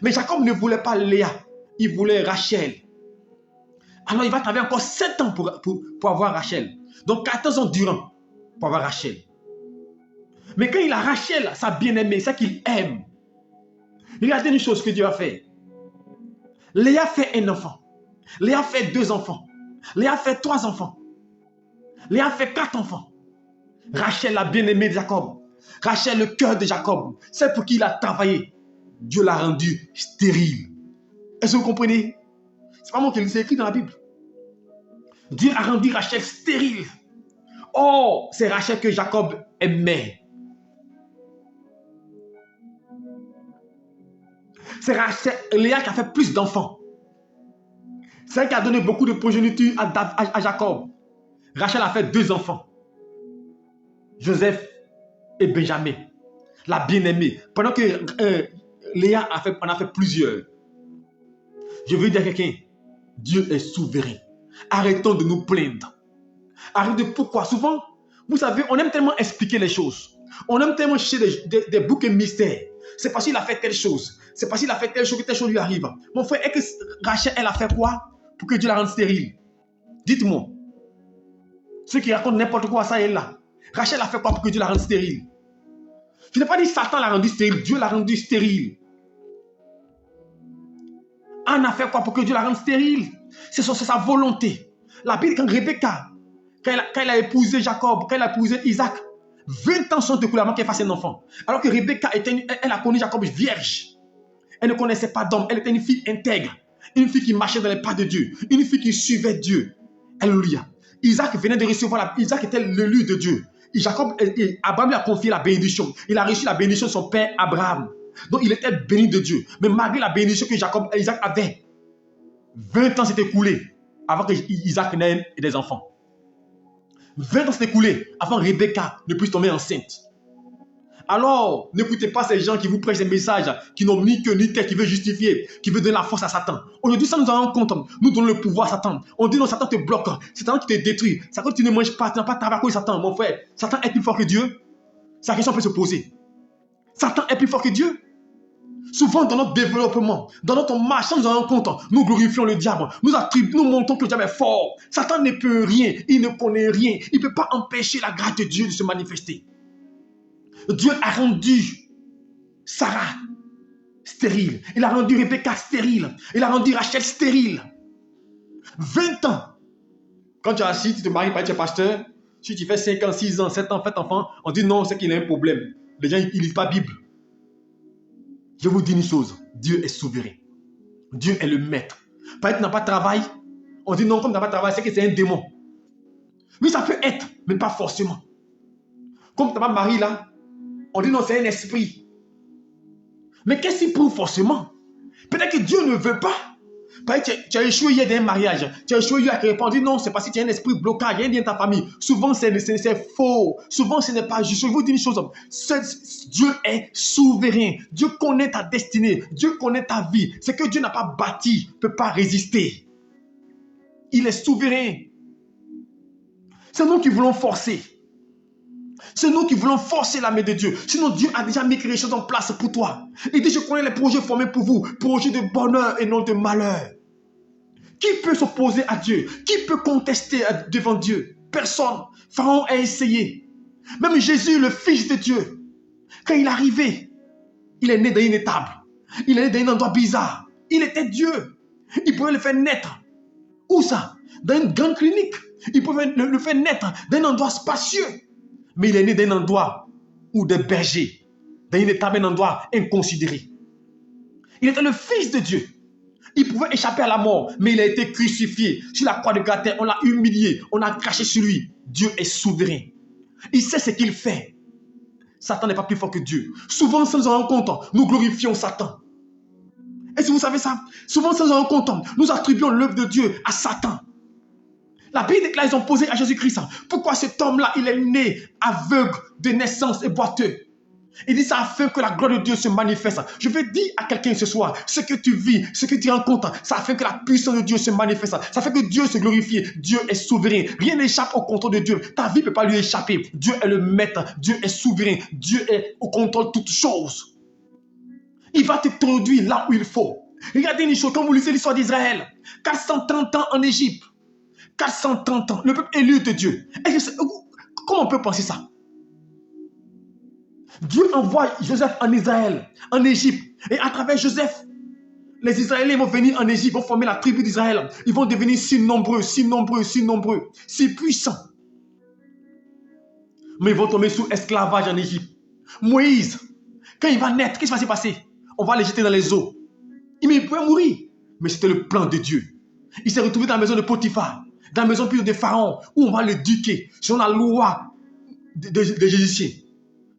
Mais Jacob ne voulait pas Léa. Il voulait Rachel. Alors il va travailler encore 7 ans pour avoir Rachel. Donc 14 ans durant pour avoir Rachel. Mais quand il a Rachel, sa bien-aimée, ça qu'il aime, regardez une chose que Dieu a fait. Léa fait un enfant. Léa fait 2 enfants. Léa fait 3 enfants. Léa fait 4 enfants. Rachel, la bien-aimée de Jacob. Rachel, le cœur de Jacob. C'est pour qui il a travaillé. Dieu l'a rendu stérile. Est-ce que vous comprenez? C'est pas moi qui l'ai écrit dans la Bible. Dieu a rendu Rachel stérile. Or, c'est Rachel que Jacob aimait. C'est Rachel, Léa qui a fait plus d'enfants. C'est elle qui a donné beaucoup de progéniture à Jacob. Rachel a fait 2 enfants. Joseph et Benjamin. La bien-aimée. Pendant que Léa en a fait plusieurs. Je veux dire à quelqu'un, Dieu est souverain. Arrêtons de nous plaindre. Arrêtez pourquoi. Souvent, vous savez, on aime tellement expliquer les choses. On aime tellement chercher des bouquets mystères. C'est parce qu'il a fait telle chose. C'est parce qu'il a fait telle chose que telle chose lui arrive. Mon frère, est-ce que Rachel, elle a fait quoi pour que Dieu la rende stérile? Dites-moi. Ceux qui racontent n'importe quoi, ça et là. Rachel a fait quoi pour que Dieu la rende stérile? Je n'ai pas dit Satan l'a rendu stérile. Dieu l'a rendu stérile. Anne a fait quoi pour que Dieu la rende stérile? C'est sa volonté. La Bible, quand Rebecca, quand elle a épousé Jacob, quand elle a épousé Isaac, 20 ans sont écoulés avant qu'elle fasse un enfant. Alors que Rebecca, elle a connu Jacob vierge. Elle ne connaissait pas d'homme. Elle était une fille intègre. Une fille qui marchait dans les pas de Dieu. Une fille qui suivait Dieu. Alléluia. Isaac venait de recevoir Isaac était l'élu de Dieu. Abraham lui a confié la bénédiction. Il a reçu la bénédiction de son père Abraham. Donc il était béni de Dieu. Mais malgré la bénédiction que Isaac avait, 20 ans s'est écoulé avant que Isaac n'ait des enfants. 20 ans s'est écoulé avant que Rebecca ne puisse tomber enceinte. Alors, n'écoutez pas ces gens qui vous prêchent des messages qui n'ont ni queue ni tête, qui veulent justifier, qui veulent donner la force à Satan. Aujourd'hui, ça nous en rend compte. Nous donnons le pouvoir à Satan. On dit non, Satan te bloque. Satan qui te détruit. Satan tu ne manges pas, tu n'as pas de travail à cause de Satan. Mon frère, Satan est plus fort que Dieu. Sa question peut se poser. Satan est plus fort que Dieu. Souvent, dans notre développement, dans notre marche, sans nous en rendre compte, nous glorifions le diable. Nous montrons que le diable est fort. Satan ne peut rien. Il ne connaît rien. Il ne peut pas empêcher la grâce de Dieu de se manifester. Dieu a rendu Sarah stérile. Il a rendu Rebecca stérile. Il a rendu Rachel stérile. 20 ans. Quand tu es assis, tu te maries, tu es pasteur. Si tu fais 5 ans, 6 ans, 7 ans, fais enfant, on dit non, c'est qu'il a un problème. Les gens, ils ne lisent pas la Bible. Je vous dis une chose. Dieu est souverain. Dieu est le maître. Peut-être que tu n'as pas de travail. On dit non, comme tu n'as pas de travail, c'est que c'est un démon. Oui, ça peut être, mais pas forcément. Comme tu n'as pas de mari là, on dit non, c'est un esprit. Mais qu'est-ce qu'il prouve forcément? Peut-être que Dieu ne veut pas. Peut-être que tu as échoué hier dans un mariage. Tu as échoué hier à répondre. On dit non, c'est parce que tu as un esprit blocage. Il y a un lien dans ta famille. Souvent, c'est faux. Souvent, ce n'est pas juste. Je vous dis une chose. Dieu est souverain. Dieu connaît ta destinée. Dieu connaît ta vie. Ce que Dieu n'a pas bâti ne peut pas résister. Il est souverain. C'est nous qui voulons forcer. C'est nous qui voulons forcer la main de Dieu. Sinon, Dieu a déjà mis quelque chose en place pour toi. Il dit, je connais les projets formés pour vous. Projets de bonheur et non de malheur. Qui peut s'opposer à Dieu? Qui peut contester devant Dieu? Personne. Pharaon a essayé. Même Jésus, le Fils de Dieu, quand il est arrivé, il est né dans une étable. Il est né dans un endroit bizarre. Il était Dieu. Il pouvait le faire naître. Où ça? Dans une grande clinique. Il pouvait le faire naître dans un endroit spacieux. Mais il est né d'un endroit où des bergers, dans une étable, un endroit inconsidéré. Il était le Fils de Dieu. Il pouvait échapper à la mort, mais il a été crucifié. Sur la croix de Galilée, on l'a humilié, on a craché sur lui. Dieu est souverain. Il sait ce qu'il fait. Satan n'est pas plus fort que Dieu. Souvent, sans nous en rendre compte, nous glorifions Satan. Et si vous savez ça, souvent, sans nous en rendre compte, nous attribuons l'œuvre de Dieu à Satan. La Bible déclare, ils ont posé à Jésus-Christ. Pourquoi cet homme-là, il est né aveugle de naissance et boiteux? Il dit ça afin que la gloire de Dieu se manifeste. Je veux dire à quelqu'un ce soir, ce que tu vis, ce que tu rencontres, ça afin que la puissance de Dieu se manifeste. Ça fait que Dieu se glorifie. Dieu est souverain. Rien n'échappe au contrôle de Dieu. Ta vie ne peut pas lui échapper. Dieu est le maître. Dieu est souverain. Dieu est au contrôle de toutes choses. Il va te introduire là où il faut. Regardez une chose, quand vous lisez l'histoire d'Israël, 430 ans en Égypte. 430 ans, le peuple élu de Dieu. Comment on peut penser ça? Dieu envoie Joseph en Israël, en Égypte. Et à travers Joseph, les Israéliens vont venir en Égypte, vont former la tribu d'Israël. Ils vont devenir si nombreux, si nombreux, si nombreux, si puissants. Mais ils vont tomber sous esclavage en Égypte. Moïse, quand il va naître, qu'est-ce qui va se passer? On va le jeter dans les eaux. Il pouvait mourir. Mais c'était le plan de Dieu. Il s'est retrouvé dans la maison de Potiphar. dans la maison pure de Pharaon, où on va l'éduquer selon la loi des Égyptiens.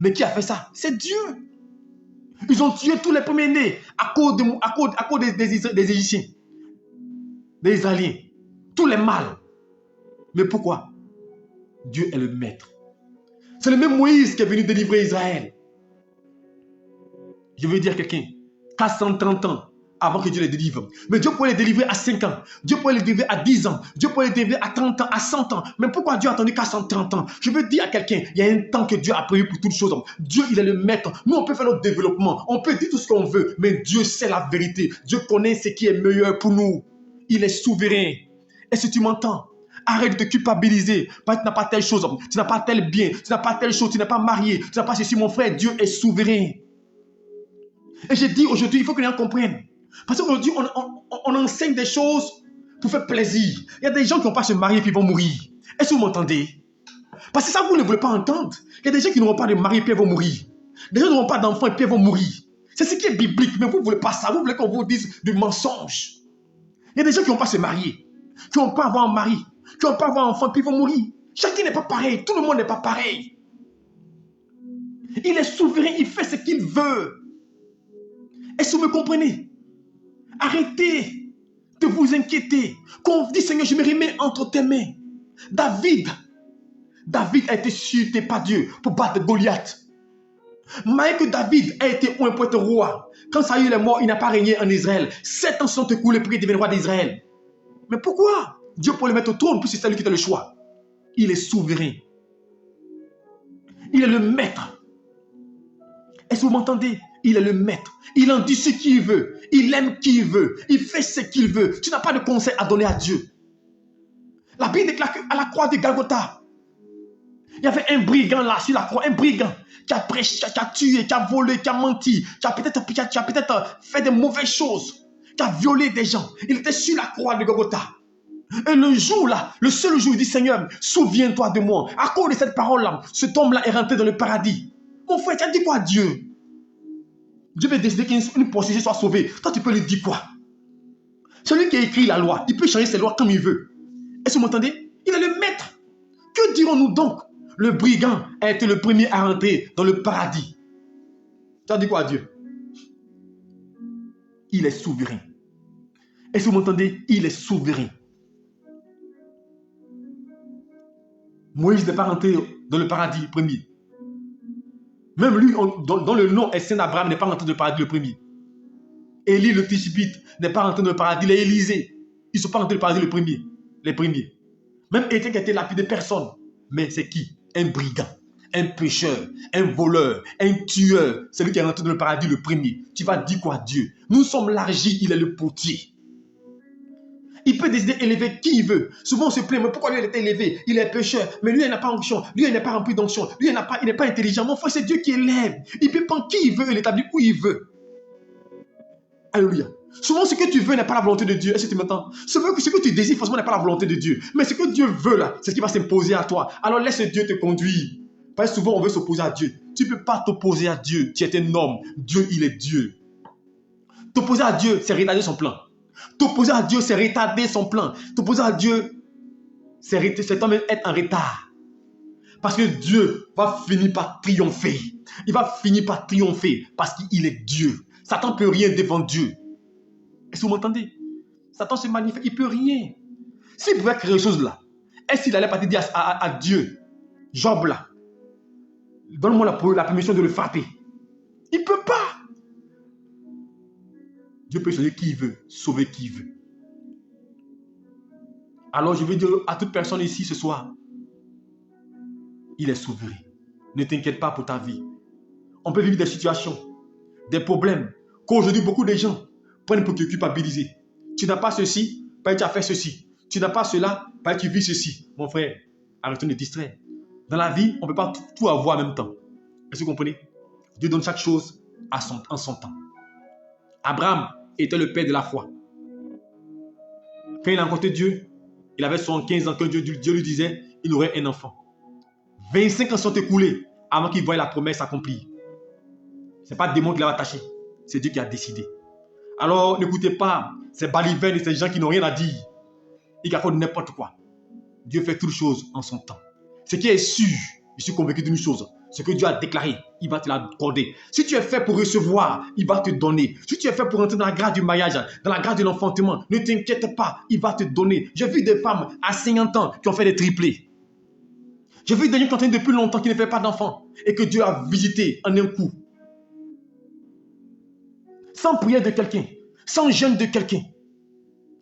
Mais qui a fait ça? C'est Dieu. Ils ont tué tous les premiers-nés à cause des Égyptiens, des Israéliens. Tous les mâles. Mais pourquoi? Dieu est le maître. C'est le même Moïse qui est venu délivrer Israël. Je veux dire à quelqu'un, 430 ans avant que Dieu les délivre. Mais Dieu pouvait les délivrer à 5 ans. Dieu pouvait les délivrer à 10 ans. Dieu pouvait les délivrer à 30 ans, à 100 ans. Mais pourquoi Dieu a attendu 430 ans? Je veux dire à quelqu'un, il y a un temps que Dieu a prévu pour toutes choses. Dieu, il est le maître. Nous, on peut faire notre développement. On peut dire tout ce qu'on veut. Mais Dieu sait la vérité. Dieu connaît ce qui est meilleur pour nous. Il est souverain. Est-ce que tu m'entends? Arrête de te culpabiliser. Parce que tu n'as pas telle chose. Tu n'as pas tel bien. Tu n'as pas telle chose. Tu n'es pas marié. Tu n'as pas ceci, mon frère. Dieu est souverain. Et j'ai dit aujourd'hui, il faut que les gens comprennent. Parce qu'aujourd'hui, on enseigne des choses pour faire plaisir. Il y a des gens qui n'ont pas se marier et puis ils vont mourir. Est-ce que vous m'entendez? Parce que ça, vous ne voulez pas entendre. Il y a des gens qui n'auront pas de mari et puis ils vont mourir. Des gens qui n'auront pas d'enfants et puis ils vont mourir. C'est ce qui est biblique, mais vous ne voulez pas ça. Vous voulez qu'on vous dise du mensonge. Il y a des gens qui n'ont pas se marier, qui n'ont pas avoir un mari, qui n'ont pas avoir un enfant et puis ils vont mourir. Chacun n'est pas pareil. Tout le monde n'est pas pareil. Il est souverain, il fait ce qu'il veut. Est-ce que vous me comprenez? Arrêtez de vous inquiéter. Quand on dit Seigneur, je me remets entre tes mains. David a été suscité par Dieu pour battre Goliath. Malgré que David a été un pour être roi, quand Saül est mort, il n'a pas régné en Israël. 7 ans sont écoulés pour qu'il devienne roi d'Israël. Mais pourquoi? Dieu pour le mettre au trône, puisque c'est lui qui a le choix. Il est souverain. Il est le maître. Est-ce que vous m'entendez? Il est le maître. Il en dit ce qu'il veut. Il aime qui il veut. Il fait ce qu'il veut. Tu n'as pas de conseil à donner à Dieu. La Bible déclare qu'à la croix de Golgotha, il y avait un brigand là sur la croix. Un brigand qui a prêché, qui a tué, qui a volé, qui a menti, qui a peut-être fait de mauvaises choses, qui a violé des gens. Il était sur la croix de Golgotha. Et le jour là, le seul jour, il dit Seigneur, souviens-toi de moi. À cause de cette parole-là, cet homme-là est rentré dans le paradis. Mon frère, tu as dit quoi à Dieu? Dieu veut décider qu'une prostituée soit sauvée. Toi, tu peux lui dire quoi? Celui qui a écrit la loi, il peut changer ses lois comme il veut. Est-ce que vous m'entendez? Il est le maître. Que dirons-nous donc? Le brigand a été le premier à rentrer dans le paradis. Tu as dit quoi à Dieu? Il est souverain. Est-ce que vous m'entendez? Il est souverain. Moïse n'est pas rentré dans le paradis premier. Même lui, dont le nom est Saint Abraham, n'est pas rentré dans le paradis le premier. Élie le Tishbite n'est pas rentré dans le paradis, les Élysée. Ils ne sont pas rentrés dans le paradis le premier. Les premiers. Même Étienne qui a été lapidé, personne. Mais c'est qui? Un brigand, un pécheur, un voleur, un tueur. C'est lui qui est rentré dans le paradis le premier. Tu vas dire quoi à Dieu? Nous sommes l'argile, il est le potier. Il peut décider d'élever qui il veut. Souvent on se plaint, mais pourquoi lui il est élevé? Il est pécheur, mais lui il n'a pas onction. Lui il n'est pas rempli d'onction. Lui il n'est pas intelligent. Mon frère, c'est Dieu qui élève. Il peut prendre qui il veut et l'établir où il veut. Alléluia. Souvent ce que tu veux n'est pas la volonté de Dieu. Est-ce que tu m'entends? Ce que tu désires forcément n'est pas la volonté de Dieu. Mais ce que Dieu veut là, c'est ce qui va s'imposer à toi. Alors laisse Dieu te conduire. Parce que souvent on veut s'opposer à Dieu. Tu ne peux pas t'opposer à Dieu. Tu es un homme. Dieu il est Dieu. T'opposer à Dieu, c'est retarder son plan. T'opposer à Dieu, c'est retarder son plan. T'opposer à Dieu, c'est toi-même être en retard. Parce que Dieu va finir par triompher. Il va finir par triompher parce qu'il est Dieu. Satan ne peut rien devant Dieu. Est-ce que vous m'entendez? Satan se manifeste, il ne peut rien. S'il pouvait créer quelque chose là, est-ce qu'il allait pas dire à Dieu, Job là, donne-moi la permission de le frapper? Il ne peut pas. Dieu peut choisir qui il veut, sauver qui il veut. Alors je veux dire à toute personne ici ce soir, il est souverain. Ne t'inquiète pas pour ta vie. On peut vivre des situations, des problèmes, qu'aujourd'hui beaucoup de gens prennent pour te culpabiliser. Tu n'as pas ceci, parce que tu as fait ceci. Tu n'as pas cela, parce que tu vis ceci. Mon frère, arrêtons de distraire. Dans la vie, on ne peut pas tout avoir en même temps. Est-ce que vous comprenez? Dieu donne chaque chose en son temps. Abraham était le père de la foi. Quand il a rencontré Dieu, il avait 75 ans, quand Dieu lui disait il aurait un enfant. 25 ans sont écoulés avant qu'il voie la promesse accomplie. Ce n'est pas le démon qui l'a attaché, c'est Dieu qui a décidé. Alors n'écoutez pas ces balivernes et ces gens qui n'ont rien à dire. Ils racontent n'importe quoi. Dieu fait toutes choses en son temps. Ce qui est sûr, je suis convaincu d'une chose, ce que Dieu a déclaré, il va te l'accorder. Si tu es fait pour recevoir, il va te donner. Si tu es fait pour entrer dans la grâce du mariage, dans la grâce de l'enfantement, ne t'inquiète pas, il va te donner. J'ai vu des femmes à 50 ans qui ont fait des triplés. J'ai vu des gens qui ont entraîné depuis longtemps qui ne font pas d'enfants et que Dieu a visité en un coup. Sans prière de quelqu'un, sans jeûne de quelqu'un.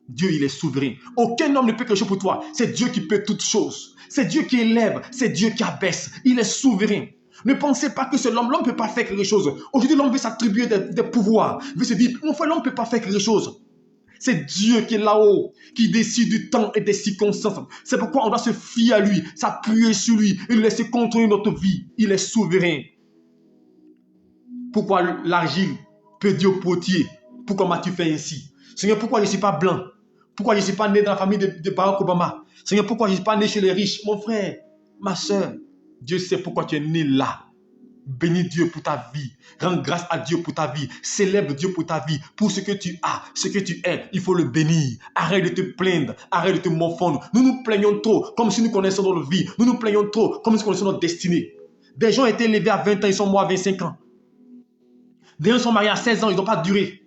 Dieu, il est souverain. Aucun homme ne peut quelque chose pour toi. C'est Dieu qui peut toutes choses. C'est Dieu qui élève, c'est Dieu qui abaisse. Il est souverain. Ne pensez pas que c'est l'homme. L'homme ne peut pas faire quelque chose. Aujourd'hui, l'homme veut s'attribuer des pouvoirs. Il veut se dire, mon frère, l'homme ne peut pas faire quelque chose. C'est Dieu qui est là-haut, qui décide du temps et des circonstances. C'est pourquoi on doit se fier à lui, s'appuyer sur lui et le laisser contrôler notre vie. Il est souverain. Pourquoi l'argile peut dire au potier, pourquoi m'as-tu fait ainsi? Seigneur, pourquoi je ne suis pas blanc? Pourquoi je ne suis pas né dans la famille de Barack Obama? Seigneur, pourquoi je ne suis pas né chez les riches? Mon frère, ma soeur, Dieu sait pourquoi tu es né là. Bénis Dieu pour ta vie. Rends grâce à Dieu pour ta vie. Célèbre Dieu pour ta vie. Pour ce que tu as, ce que tu es, il faut le bénir. Arrête de te plaindre. Arrête de te morfondre. Nous nous plaignons trop comme si nous connaissions notre vie. Nous nous plaignons trop comme si nous connaissions notre destinée. Des gens ont été élevés à 20 ans, ils sont morts à 25 ans. Des gens sont mariés à 16 ans, ils n'ont pas duré.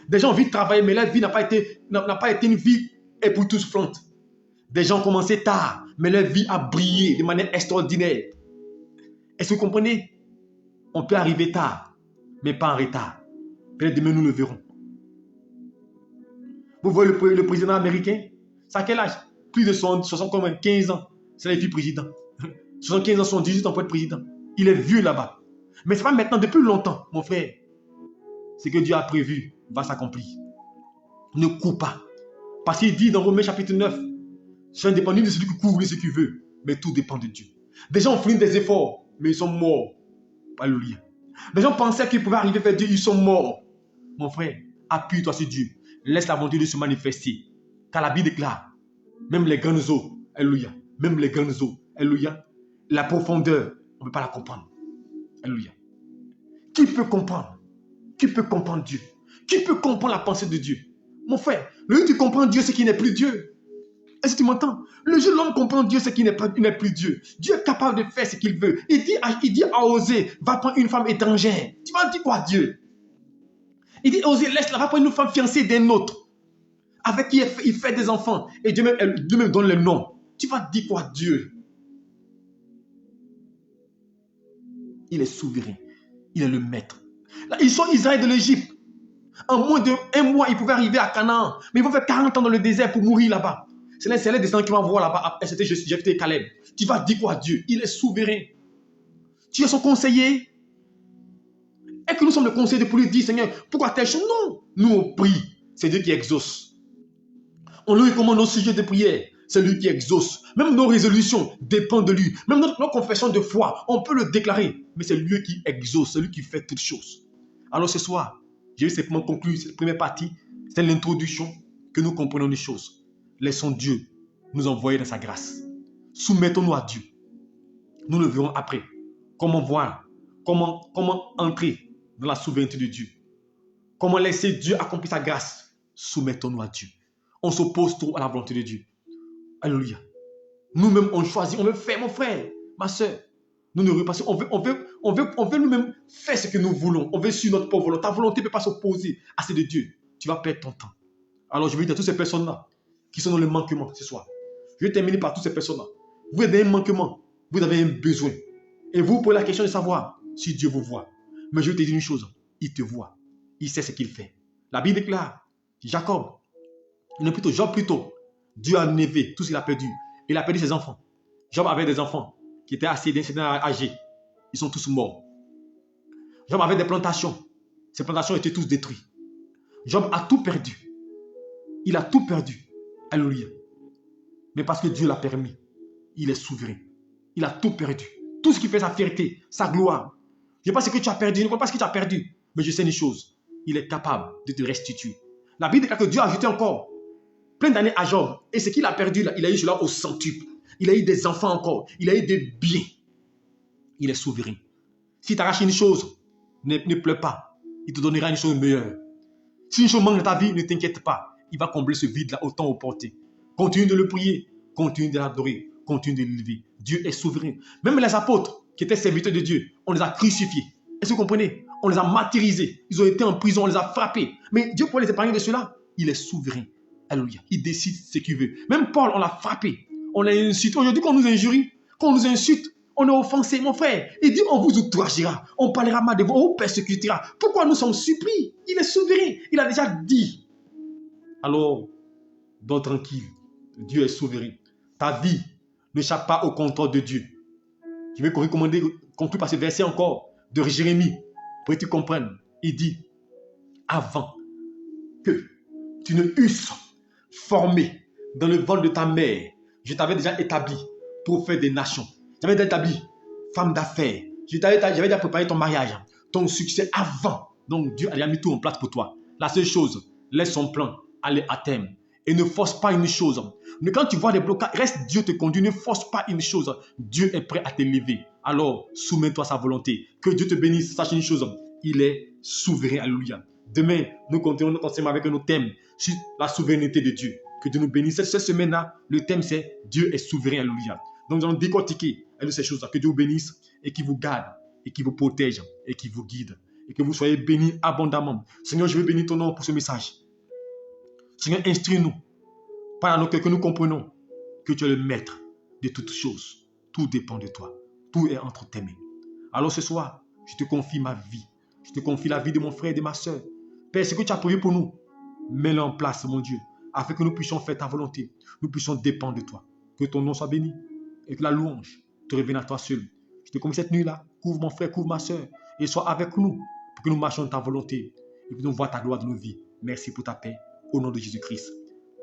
Des gens ont envie de travailler, mais leur vie n'a pas été une vie époustouflante. Des gens ont commencé tard, mais leur vie a brillé de manière extraordinaire. Est-ce que vous comprenez? On peut arriver tard, mais pas en retard. Peut-être demain, nous le verrons. Vous voyez le président américain? C'est à quel âge? Plus de 75 ans. C'est la vie président. 75 ans, 78 ans pour être président. Il est vieux là-bas. Mais ce n'est pas maintenant, depuis longtemps, mon frère. Ce que Dieu a prévu va s'accomplir. Ne cours pas. Parce qu'il dit dans Romains chapitre 9, c'est indépendant de celui qui court, ce qu'il veut, mais tout dépend de Dieu. Des gens ont fait des efforts, mais ils sont morts. Alléluia. Les gens pensaient qu'ils pouvaient arriver vers Dieu, ils sont morts. Mon frère, appuie-toi sur Dieu. Laisse la volonté de se manifester. Car la Bible déclare, même les grandes eaux, alléluia, même les grandes eaux, alléluia, la profondeur, on ne peut pas la comprendre. Alléluia. Qui peut comprendre? Qui peut comprendre Dieu? Qui peut comprendre la pensée de Dieu? Mon frère, le jour où tu comprends Dieu, c'est qu'il n'est plus Dieu. Est-ce que tu m'entends? Le jour où l'homme comprend Dieu, c'est qu'il n'est plus Dieu. Dieu est capable de faire ce qu'il veut. Il dit à Osée, va prendre une femme étrangère. Tu vas dire quoi à Dieu? Il dit, Osée, laisse-la, va prendre une femme fiancée d'un autre, avec qui il fait des enfants. Et Dieu même donne le nom. Tu vas dire quoi à Dieu? Il est souverain. Il est le maître. Là, ils sont Israël de l'Égypte. En moins d'1 mois, ils pouvaient arriver à Canaan. Mais ils vont faire 40 ans dans le désert pour mourir là-bas. C'est les descendants qui vont voir là-bas. C'était Jephthé et Caleb. Tu vas dire quoi à Dieu? Il est souverain. Tu es son conseiller. Est-ce que nous sommes le conseiller pour lui dire, Seigneur, pourquoi telle chose? Non. Nous, on prie. C'est Dieu qui exauce. On lui recommande nos sujets de prière. C'est lui qui exauce. Même nos résolutions dépendent de lui. Même notre confession de foi, on peut le déclarer. Mais c'est lui qui exauce. C'est lui qui fait toutes choses. Alors ce soir, je vais simplement conclure cette première partie. C'est l'introduction que nous comprenons les choses. Laissons Dieu nous envoyer dans sa grâce. Soumettons-nous à Dieu. Nous le verrons après. Comment voir, comment entrer dans la souveraineté de Dieu. Comment laisser Dieu accomplir sa grâce. Soumettons-nous à Dieu. On s'oppose trop à la volonté de Dieu. Alléluia. Nous-mêmes, on choisit, on veut faire, mon frère, ma soeur. Nous ne repassons, on veut nous-mêmes faire ce que nous voulons. On veut suivre notre propre volonté. Ta volonté ne peut pas s'opposer à celle de Dieu. Tu vas perdre ton temps. Alors je veux dire à toutes ces personnes-là qui sont dans le manquement ce soir. Je vais terminer par toutes ces personnes-là. Vous avez un manquement, vous avez un besoin. Et vous posez la question de savoir si Dieu vous voit. Mais je vais te dire une chose, il te voit. Il sait ce qu'il fait. La Bible déclare, Job plutôt, Dieu a enlevé tout ce qu'il a perdu. Il a perdu ses enfants. Job avait des enfants qui étaient assez âgés. Ils sont tous morts. Job avait des plantations. Ces plantations étaient tous détruites. Job a tout perdu. Il a tout perdu. Alléluia. Mais parce que Dieu l'a permis, il est souverain. Il a tout perdu. Tout ce qui fait sa fierté, sa gloire. Je ne sais pas ce que tu as perdu, je ne sais pas ce que tu as perdu. Mais je sais une chose. Il est capable de te restituer. La Bible déclare que Dieu a ajouté encore plein d'années à Job. Et ce qu'il a perdu, là, il a eu cela au centuple. Il a eu des enfants encore. Il a eu des biens. Il est souverain. Si tu arraches une chose, ne pleure pas. Il te donnera une chose meilleure. Si une chose manque dans ta vie, ne t'inquiète pas. Il va combler ce vide-là autant au porté. Continue de le prier. continue de l'adorer, continue de l'élever. Dieu est souverain. Même les apôtres qui étaient serviteurs de Dieu, on les a crucifiés. Est-ce que vous comprenez? On les a martyrisés. Ils ont été en prison, on les a frappés. Mais Dieu pourrait les épargner de cela. Il est souverain. Alléluia. Il décide ce qu'il veut. Même Paul, on l'a frappé. On l'a insulté. Aujourd'hui, quand on nous injurie, quand on nous insulte, on est offensé, mon frère. Il dit, on vous outragera, on parlera mal de vous, on vous persécutera. Pourquoi nous sommes surpris? Il est souverain. Il a déjà dit. Alors, dors tranquille. Dieu est souverain. Ta vie n'échappe pas au contrôle de Dieu. Je vais recommander, conclure par ce verset encore de Jérémie, pour que tu comprennes. Il dit, avant que tu ne eusses formé dans le ventre de ta mère, je t'avais déjà établi prophète des nations. J'avais déjà établi femme d'affaires. J'avais déjà préparé ton mariage, ton succès avant. Donc Dieu a déjà mis tout en place pour toi. La seule chose, laisse son plan aller à terme. Et ne force pas une chose. Mais quand tu vois des blocages, reste Dieu te conduit. Ne force pas une chose. Dieu est prêt à t'élever. Alors, soumets-toi à sa volonté. Que Dieu te bénisse. Sache une chose. Il est souverain. Alléluia. Demain, nous continuons notre enseignement avec nos thèmes sur la souveraineté de Dieu. Que Dieu nous bénisse. Cette semaine-là, le thème c'est Dieu est souverain. Alléluia. Donc, nous allons décortiquer ces choses-là. Que Dieu vous bénisse et qu'il vous garde et qu'il vous protège et qu'il vous guide. Et que vous soyez bénis abondamment. Seigneur, je veux bénir ton nom pour ce message. Seigneur, instruis-nous. Par nos cœurs que nous comprenons que tu es le maître de toutes choses. Tout dépend de toi. Tout est entre tes mains. Alors ce soir, je te confie ma vie. Je te confie la vie de mon frère et de ma soeur. Père, ce que tu as prévu pour nous, mets-le en place, mon Dieu, afin que nous puissions faire ta volonté. Nous puissions dépendre de toi. Que ton nom soit béni et que la louange te revienne à toi seul. Je te confie cette nuit-là. Couvre mon frère, couvre ma soeur et sois avec nous pour que nous marchions dans ta volonté et que nous voyons ta gloire dans nos vies. Merci pour ta paix. Au nom de Jésus-Christ.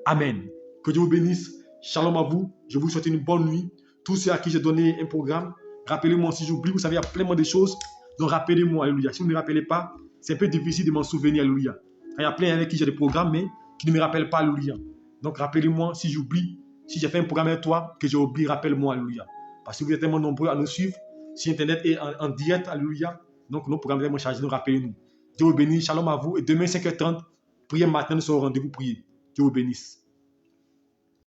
Amen. Que Dieu vous bénisse. Shalom à vous. Je vous souhaite une bonne nuit. Tous ceux à qui j'ai donné un programme, rappelez-moi si j'oublie. Vous savez, il y a plein de choses. Donc rappelez-moi. Alléluia. Si vous ne me rappelez pas, c'est un peu difficile de m'en souvenir. Alléluia. Il y a plein avec qui j'ai des programmes, mais qui ne me rappellent pas. Alléluia. Donc rappelez-moi si j'oublie. Si j'ai fait un programme avec toi, que j'ai oublié, rappelle-moi. Alléluia. Parce que vous êtes tellement nombreux à nous suivre. Si Internet est en direct. Alléluia. Donc nos programmes sont vraiment chargés. Donc rappelez-nous. Dieu vous bénisse. Shalom à vous. Et demain, 5h30. Priez maintenant, nous serons au rendez-vous, priez. Dieu vous bénisse.